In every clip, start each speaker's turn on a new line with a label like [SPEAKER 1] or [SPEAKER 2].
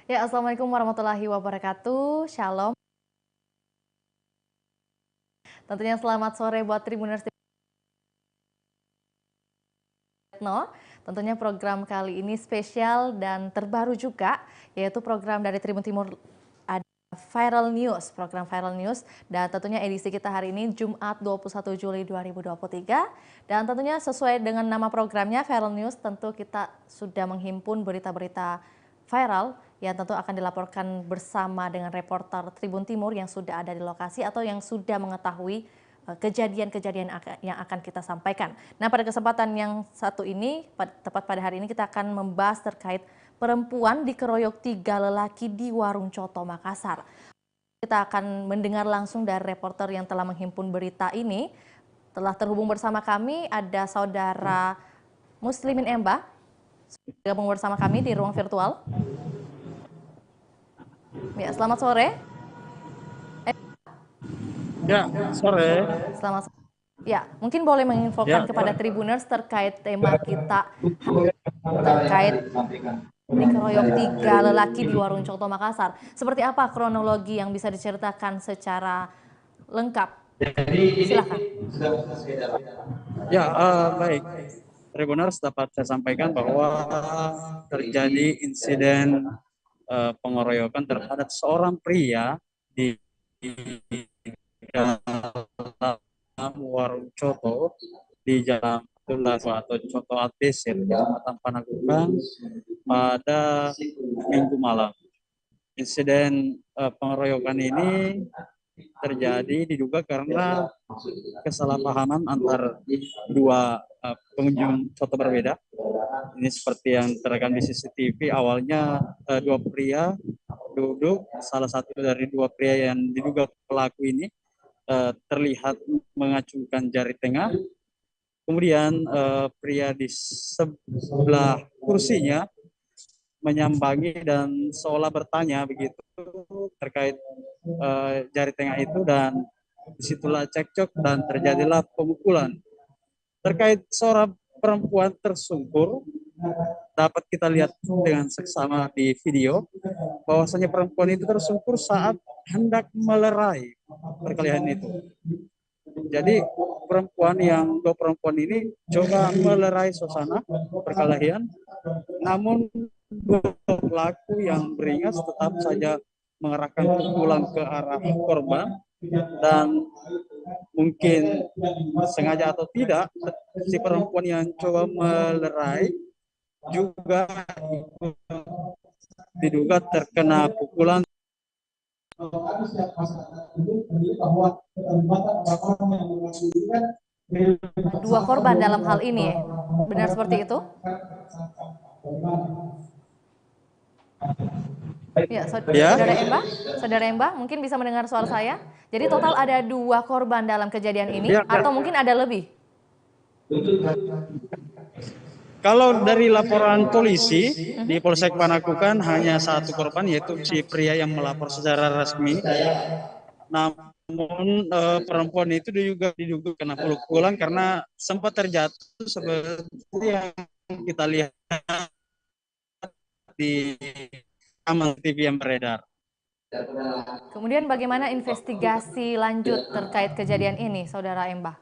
[SPEAKER 1] Ya, Assalamualaikum warahmatullahi wabarakatuh. Shalom. Tentunya selamat sore buat Tribuners Retno. Tentunya program kali ini spesial dan terbaru juga, yaitu program dari Tribun Timur ada Viral News, program Viral News. Dan tentunya edisi kita hari ini Jumat 21 Juli 2023. Dan tentunya sesuai dengan nama programnya Viral News, tentu kita sudah menghimpun berita-berita viral yang tentu akan dilaporkan bersama dengan reporter Tribun Timur yang sudah ada di lokasi atau yang sudah mengetahui kejadian-kejadian yang akan kita sampaikan. Nah, pada kesempatan yang satu ini, tepat pada hari ini kita akan membahas terkait perempuan dikeroyok 3 lelaki di warung coto Makassar. Kita akan mendengar langsung dari reporter yang telah menghimpun berita ini. Telah terhubung bersama kami ada saudara Muslimin Emba, bergabung bersama kami di ruang virtual. Ya, selamat sore.
[SPEAKER 2] Ya, sore.
[SPEAKER 1] Selamat sore. Ya, mungkin boleh menginfokan kepada Tribuners terkait tema kita terkait dikeroyok 3 lelaki di warung coto Makassar. Seperti apa kronologi yang bisa diceritakan secara lengkap? Silakan.
[SPEAKER 2] Ya, baik. Tribuners dapat saya sampaikan bahwa terjadi insiden pengeroyokan terhadap seorang pria di dalam warung coto di Jalan Abdullah atau Coto Atis, Kecamatan Panakukang pada Minggu malam. Insiden pengeroyokan ini terjadi diduga karena kesalahpahaman antar dua pengunjung coto berbeda. Ini seperti yang terekam di CCTV. Awalnya dua pria duduk, salah satu dari dua pria yang diduga pelaku ini terlihat mengacungkan jari tengah. Kemudian pria di sebelah kursinya menyambangi dan seolah bertanya begitu terkait jari tengah itu, dan disitulah cekcok dan terjadilah pemukulan. Terkait seorang perempuan tersungkur, dapat kita lihat dengan seksama di video bahwasanya perempuan itu tersungkur saat hendak melerai perkelahian itu. Jadi dua perempuan ini coba melerai suasana perkelahian, namun dua pelaku yang beringas tetap saja mengerahkan pukulan ke arah korban, dan mungkin sengaja atau tidak si perempuan yang coba melerai juga diduga terkena pukulan.
[SPEAKER 1] Dua korban dalam hal ini, benar seperti itu? Ya, saudara Emba, mungkin bisa mendengar suara saya. Jadi total ada 2 korban dalam kejadian ini, atau mungkin ada lebih?
[SPEAKER 2] Kalau dari laporan polisi di Polsek Panakukang hanya satu korban, yaitu si pria yang melapor secara resmi. Namun perempuan itu juga diduga kena pukulan karena sempat terjatuh seperti yang kita lihat di rekaman TV yang beredar.
[SPEAKER 1] Kemudian bagaimana investigasi lanjut terkait kejadian ini, saudara Emba?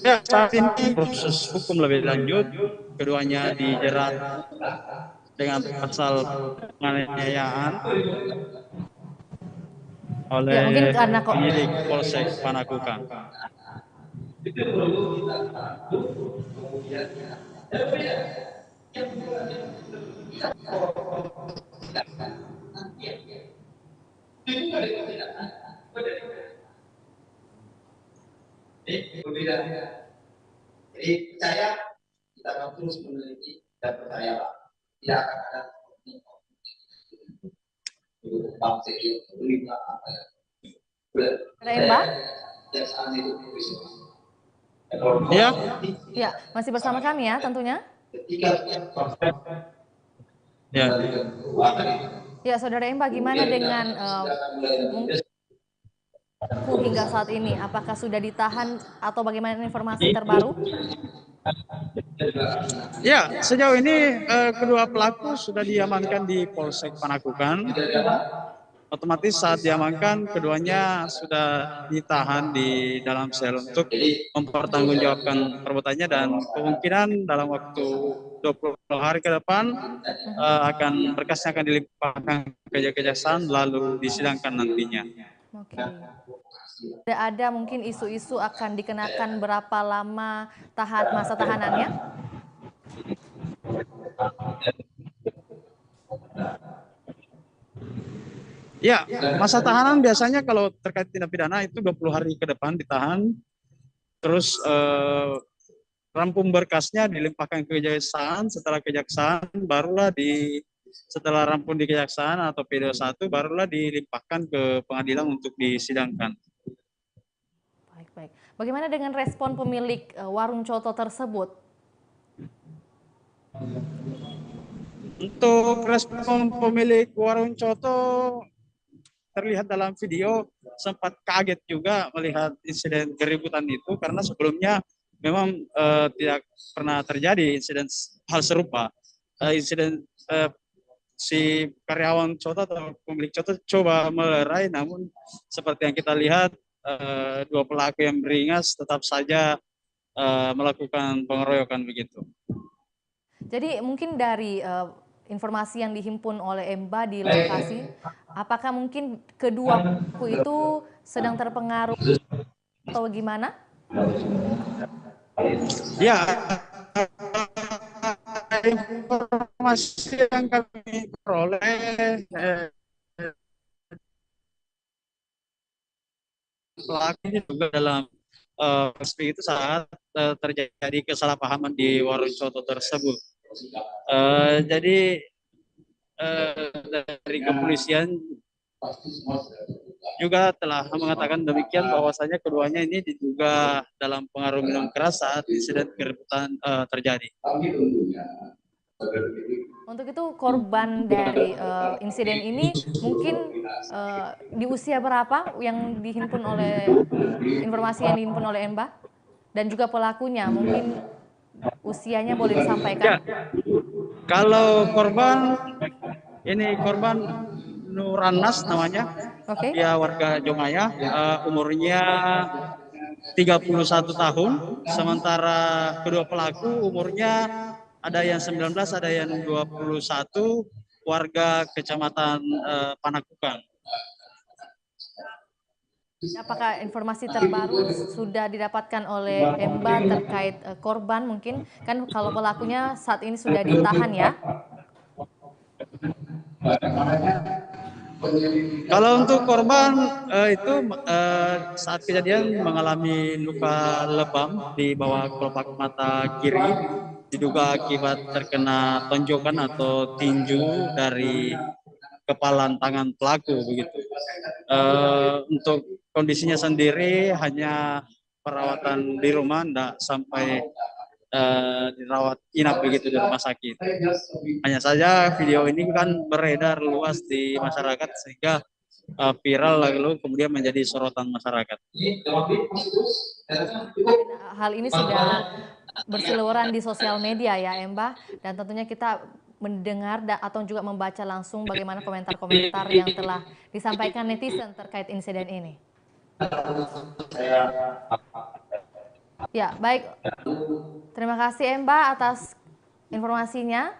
[SPEAKER 2] Ya, saat ini proses hukum lebih lanjut. Keduanya dijerat dengan pasal penganiayaan oleh
[SPEAKER 1] Ya, mungkin karena
[SPEAKER 2] penyidik Polsek Panakukang.
[SPEAKER 3] Jadi percaya kita akan terus meneliti dan percaya tidak akan ada bangsa itu lima apa ya.
[SPEAKER 1] Emba?
[SPEAKER 2] Ya.
[SPEAKER 1] Ya, masih bersama kami ya tentunya.
[SPEAKER 2] Ya.
[SPEAKER 1] Ya, saudara Emba, gimana dengan hingga saat ini? Apakah sudah ditahan atau bagaimana informasi terbaru?
[SPEAKER 2] Ya, sejauh ini kedua pelaku sudah diamankan di Polsek Panakukang. Otomatis saat diamankan, keduanya sudah ditahan di dalam sel untuk mempertanggungjawabkan perbuatannya dan kemungkinan dalam waktu 20 hari ke depan akan berkasnya akan dilimpahkan ke kejaksaan lalu disidangkan nantinya.
[SPEAKER 1] Oke. Ada mungkin isu-isu akan dikenakan berapa lama masa tahanannya?
[SPEAKER 2] Ya, masa tahanan biasanya kalau terkait tindak pidana itu 20 hari ke depan ditahan, terus rampung berkasnya dilimpahkan ke kejaksaan, setelah kejaksaan barulah setelah rampung di kejaksaan atau P21 barulah dilimpahkan ke pengadilan untuk disidangkan.
[SPEAKER 1] Baik. Bagaimana dengan respon pemilik warung coto tersebut?
[SPEAKER 2] Untuk respon pemilik warung coto terlihat dalam video sempat kaget juga melihat insiden keributan itu karena sebelumnya memang tidak pernah terjadi insiden hal serupa. Insiden si karyawan coto atau pemilik coto coba melerai, namun seperti yang kita lihat dua pelaku yang beringas tetap saja melakukan pengeroyokan begitu.
[SPEAKER 1] Jadi mungkin dari informasi yang dihimpun oleh Emba di lokasi, apakah mungkin kedua pelaku itu sedang terpengaruh atau gimana?
[SPEAKER 2] Ya, informasi yang kami peroleh pelaku ini juga dalam itu saat terjadi kesalahpahaman di warung coto tersebut. Jadi dari kepolisian juga telah mengatakan demikian bahwasanya keduanya ini diduga dalam pengaruh minum keras saat insiden keributan terjadi.
[SPEAKER 1] Untuk itu korban dari insiden ini mungkin di usia berapa yang dihimpun oleh informasi yang dihimpun oleh Emba? Dan juga pelakunya mungkin usianya boleh disampaikan?
[SPEAKER 2] Ya, kalau korban Nuranas namanya, dia warga Jomaya, umurnya 31 tahun, sementara kedua pelaku umurnya ada yang 19, ada yang 21, warga Kecamatan Panakukang.
[SPEAKER 1] Apakah informasi terbaru sudah didapatkan oleh Emba terkait korban mungkin? Kan kalau pelakunya saat ini sudah ditahan ya?
[SPEAKER 2] Kalau untuk korban itu saat kejadian mengalami luka lebam di bawah kelopak mata kiri, diduga akibat terkena tonjokan atau tinju dari kepalan tangan pelaku begitu. Untuk kondisinya sendiri hanya perawatan di rumah, tidak sampai dirawat inap begitu di rumah sakit. Hanya saja video ini kan beredar luas di masyarakat sehingga viral lalu kemudian menjadi sorotan masyarakat.
[SPEAKER 1] Hal ini sudah berseliweran di sosial media ya Emba, dan tentunya kita mendengar atau juga membaca langsung bagaimana komentar-komentar yang telah disampaikan netizen terkait insiden ini. Ya, baik. Terima kasih Emba atas informasinya.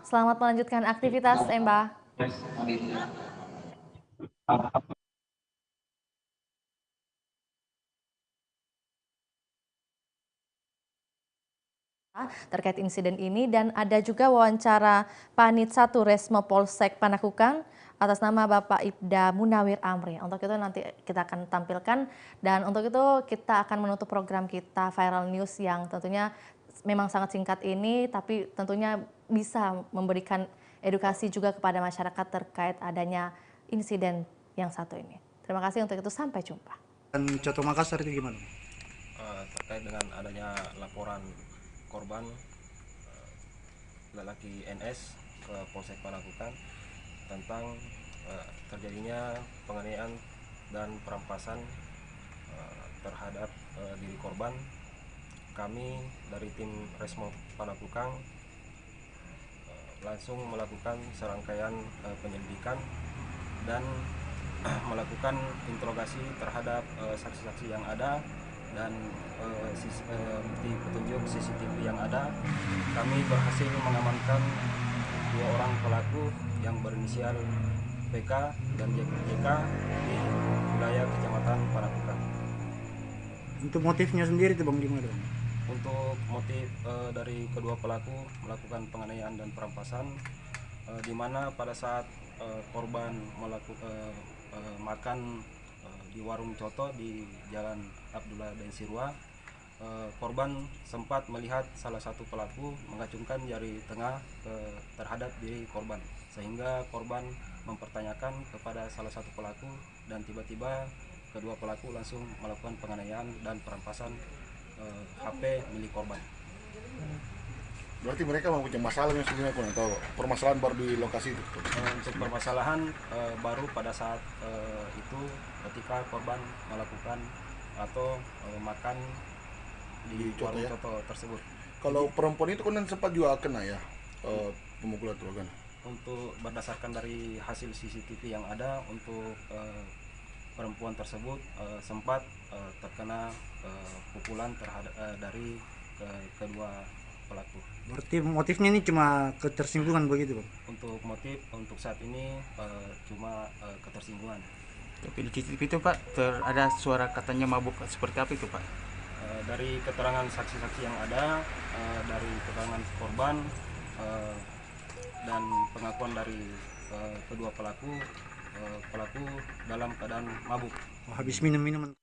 [SPEAKER 1] Selamat melanjutkan aktivitas Emba. Terkait insiden ini, dan ada juga wawancara Panit 1 Resmo Polsek Panakukang atas nama Bapak Ibda Munawir Amri. Untuk itu nanti kita akan tampilkan, dan untuk itu kita akan menutup program kita Viral News yang tentunya memang sangat singkat ini, tapi tentunya bisa memberikan edukasi juga kepada masyarakat terkait adanya insiden yang satu ini. Terima kasih, untuk itu sampai jumpa.
[SPEAKER 4] Dan Coto Makassar itu gimana?
[SPEAKER 5] Terkait dengan adanya laporan korban lelaki NS ke Polsek Panakukang tentang terjadinya penganiayaan dan perampasan terhadap diri korban. Kami dari tim Resmob Panakukang langsung melakukan serangkaian penyelidikan dan melakukan interogasi terhadap saksi-saksi yang ada dan bukti petunjuk CCTV yang ada. Kami berhasil mengamankan 2 orang pelaku yang berinisial PK dan JK di wilayah Kecamatan Panakukang.
[SPEAKER 4] Untuk motifnya sendiri tuh Bang gimana Bang?
[SPEAKER 5] Untuk motif dari kedua pelaku melakukan penganiayaan dan perampasan, di mana pada saat korban melakukan makan di warung coto di Jalan Abdullah dan Sirwa, korban sempat melihat salah satu pelaku mengacungkan jari tengah terhadap diri korban, sehingga korban mempertanyakan kepada salah satu pelaku dan tiba-tiba kedua pelaku langsung melakukan penganiayaan dan perampasan HP milik korban.
[SPEAKER 6] Berarti mereka mempunyai masalah yang sebenarnya atau permasalahan baru di lokasi itu?
[SPEAKER 5] Untuk permasalahan baru pada saat itu ketika korban melakukan atau makan di
[SPEAKER 6] Di coto
[SPEAKER 5] warung
[SPEAKER 6] ya?
[SPEAKER 5] coto tersebut.
[SPEAKER 6] Kalau perempuan itu kan sempat juga kena ya pemukulan itu kan?
[SPEAKER 5] Untuk berdasarkan dari hasil CCTV yang ada, untuk perempuan tersebut sempat terkena pukulan terhadap dari kedua pelaku.
[SPEAKER 4] Berarti motifnya ini cuma ketersinggungan begitu Bang?
[SPEAKER 5] Untuk motif untuk saat ini cuma ketersinggungan.
[SPEAKER 7] Tapi di CCTV itu Pak ada suara katanya mabuk, seperti apa itu Pak?
[SPEAKER 5] Dari keterangan saksi-saksi yang ada, dari keterangan korban dan pengakuan dari kedua pelaku dalam keadaan mabuk.
[SPEAKER 4] Habis minum minuman.